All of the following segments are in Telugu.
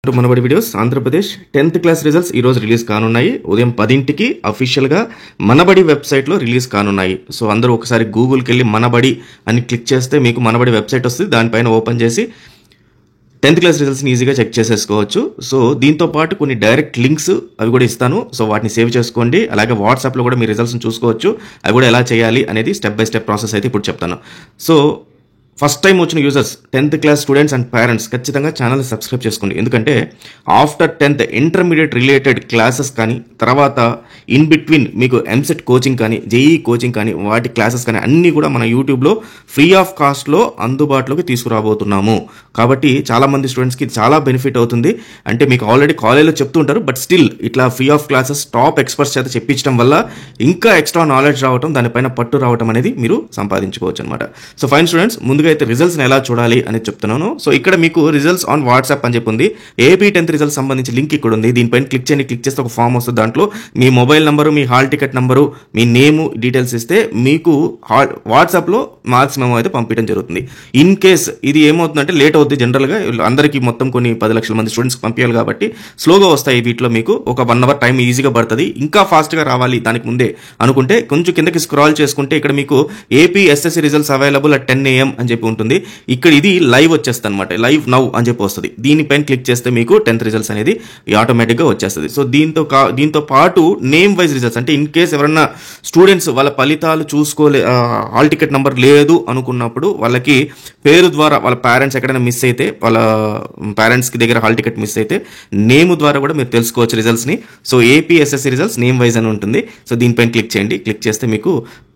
మనబడి videos Andhra Pradesh 10th class results ఈ రోజు రిలీజ్ కానున్నాయి. ఉదయం 10కి అఫీషియల్ గా మనబడి వెబ్సైట్ లో రిలీజ్ కానున్నాయి. సో అందరూ ఒకసారి గూగుల్ కి వెళ్ళి మనబడి అని క్లిక్ చేస్తే మీకు మనబడి వెబ్సైట్ వస్తుంది. దానిపైన ఓపెన్ చేసి 10th క్లాస్ రిజల్ట్స్ ని ఈజీగా చెక్ చేసేసుకోవచ్చు. సో దీంతో పాటు కొన్ని డైరెక్ట్ లింక్స్ అవి కూడా ఇస్తాను. సో వాటిని సేవ్ చేసుకోండి. అలాగే వాట్సాప్ లో కూడా మీ రిజల్ట్స్ ని చూసుకోవచ్చు. అవి కూడా ఎలా చేయాలి అనేది స్టెప్ బై స్టెప్ ప్రాసెస్ అయితే ఇప్పుడు చెప్తాను. సో ఫస్ట్ టైం వచ్చిన users 10th class students and parents ఖచ్చితంగా ఛానల్ సబ్స్క్రైబ్ చేసుకోండి. ఎందుకంటే after 10th intermediate related classes కానీ తర్వాత ఇన్ బిట్వీన్ మీకు ఎంసెట్ కోచింగ్ కానీ జేఈ కోచింగ్ కానీ వాటి క్లాసెస్ కానీ అన్నీ కూడా మన యూట్యూబ్లో ఫ్రీ ఆఫ్ కాస్ట్లో అందుబాటులోకి తీసుకురాబోతున్నాము. కాబట్టి చాలామంది స్టూడెంట్స్కి చాలా బెనిఫిట్ అవుతుంది. అంటే మీకు ఆల్రెడీ కాలేజ్లో చెప్తుంటారు, బట్ స్టిల్ ఇట్లా free of classes top experts చేత చెప్పించడం వల్ల ఇంకా ఎక్స్ట్రా నాలెడ్జ్ రావడం, దానిపైన పట్టు రావడం అనేది మీరు సంపాదించుకోవచ్చు అనమాట. సో ఫైన్ స్టూడెంట్స్, ముందుగా అయితే రిజల్ట్స్ని ఎలా చూడాలి అని చెప్తున్నాను. సో ఇక్కడ మీకు రిజల్ట్స్ ఆన్ వాట్సాప్ అని చెప్పి ఉంది. ఏపీ 10th రిజల్ట్స్ సంబంధించి లింక్ ఇక్కడ ఉంది. దీనిపైన క్లిక్ చేయండి. క్లిక్ చేస్తే ఒక ఫామ్ వస్తుంది. దాంట్లో మీ మొబైల్ నంబరు, మీ హాల్ టికెట్ నంబరు, మీ నేము డీటెయిల్స్ ఇస్తే మీకు వాట్సాప్లో మార్క్స్ మెమో అయితే పంపించడం జరుగుతుంది. ఇన్ కేస్ ఇది ఏమవుతుందంటే లేట్ అవుతుంది. జనరల్గా అందరికీ మొత్తం కొన్ని 10 లక్షల మంది స్టూడెంట్స్కి పంపించాలి కాబట్టి స్లోగా వస్తాయి. వీటిలో మీకు ఒక 1 అవర్ టైం ఈజీగా పడుతుంది. ఇంకా ఫాస్ట్గా రావాలి దానికి ముందే అనుకుంటే కొంచెం కిందకి స్క్రాల్ చేసుకుంటే ఇక్కడ మీకు AP SSC results available at 10 AM అని చెప్పి ఉంటుంది. ఇక్కడ ఇది లైవ్ వచ్చేస్తుంది అనమాట. లైవ్ నౌ అని చెప్పి వస్తుంది. దీనిపైన క్లిక్ చేస్తే మీకు 10th రిజల్ట్స్ అనేది ఆటోమేటిక్గా వచ్చేస్తుంది. సో దీంతో పాటు నేమ్ వైజ్ రిజల్ట్స్, అంటే ఇన్ కేస్ ఎవరన్నా స్టూడెంట్స్ వాళ్ళ ఫలితాలు హాల్ టికెట్ నెంబర్ లేదు అనుకున్నప్పుడు వాళ్ళకి పేరు ద్వారా వాళ్ళ పేరెంట్స్ ఎక్కడైనా మిస్ అయితే, వాళ్ళ పేరెంట్స్కి దగ్గర హాల్ టికెట్ మిస్ అయితే నేమ్ ద్వారా కూడా మీరు తెలుసుకోవచ్చు రిజల్ట్స్ని. So AP SSC results name wise అని ఉంటుంది. సో దీనిపైన క్లిక్ చేయండి. క్లిక్ చేస్తే మీకు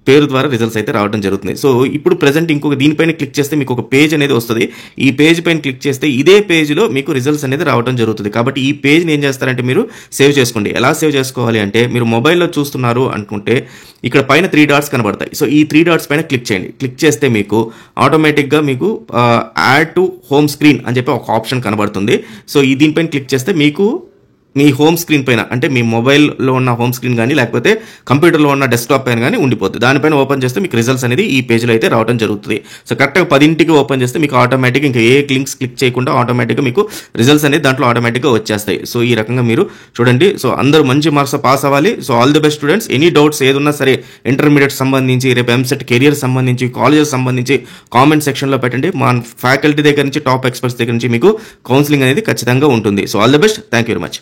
పేరు ద్వారా రిజల్ట్స్ అయితే రావడం జరుగుతుంది. సో ఇప్పుడు ప్రెసెంట్ ఇంకొక దీనిపైన క్లిక్ చేస్తే మీకు ఒక పేజ్ అనేది వస్తుంది. ఈ పేజ్ పైన క్లిక్ చేస్తే ఇదే పేజ్లో మీకు రిజల్ట్స్ అనేది రావడం జరుగుతుంది. కాబట్టి ఈ పేజ్ని ఏం చేస్తారంటే మీరు సేవ్ చేసుకోండి. ఎలా సేవ్ చేసుకోవాలి అంటే, మీరు మొబైల్లో చూస్తున్నారు అనుకుంటే ఇక్కడ పైన 3 డాట్స్ కనబడతాయి. సో ఈ 3 డాట్స్ పైన క్లిక్ చేయండి. క్లిక్ చేస్తే మీకు ఆటోమేటిక్గా మీకు యాడ్ టు హోమ్ స్క్రీన్ అని చెప్పి ఒక ఆప్షన్ కనబడుతుంది. సో ఈ దీనిపైన క్లిక్ చేస్తే మీకు మీ హోమ్ స్క్రీన్ పైన, అంటే మీ మొబైల్లో ఉన్న హోమ్ స్క్రీన్ కానీ లేకపోతే కంప్యూటర్లో ఉన్న డెస్క్టాప్ పైన కానీ ఉండిపోతుంది. దానిపైన ఓపెన్ చేస్తే మీకు రిజల్ట్స్ అనేది ఈ పేజ్లో అయితే రావడం జరుగుతుంది. సో కరెక్ట్గా 10కి ఓపెన్ చేస్తే మీకు ఆటోమేటిక్గా ఇంకా ఏ లింక్స్ క్లిక్ చేయకుండా ఆటోమేటిక్గా మీకు రిజల్ట్స్ అనేది దాంట్లో ఆటోమేటిక్గా వచ్చేస్తాయి. సో ఈ రకంగా మీరు చూడండి. సో అందరూ మంచి మార్క్స్ పాస్ అవ్వాలి. So all the best students. Any doubts ఏదున్నా సరే ఇంటర్మీడియట్ సంబంధించి, రేపు ఎంసెట్ కెరియర్ సంబంధించి, కాలేజెస్ సంబంధించి కామెంట్ సెక్షన్లో పెట్టండి. మా ఫ్యాకల్టీ దగ్గర నుంచి, టాప్ ఎక్స్పర్ట్స్ దగ్గర నుంచి మీకు కౌన్సిలింగ్ అనేది ఖచ్చితంగా ఉంటుంది. So all the best. Thank you very much.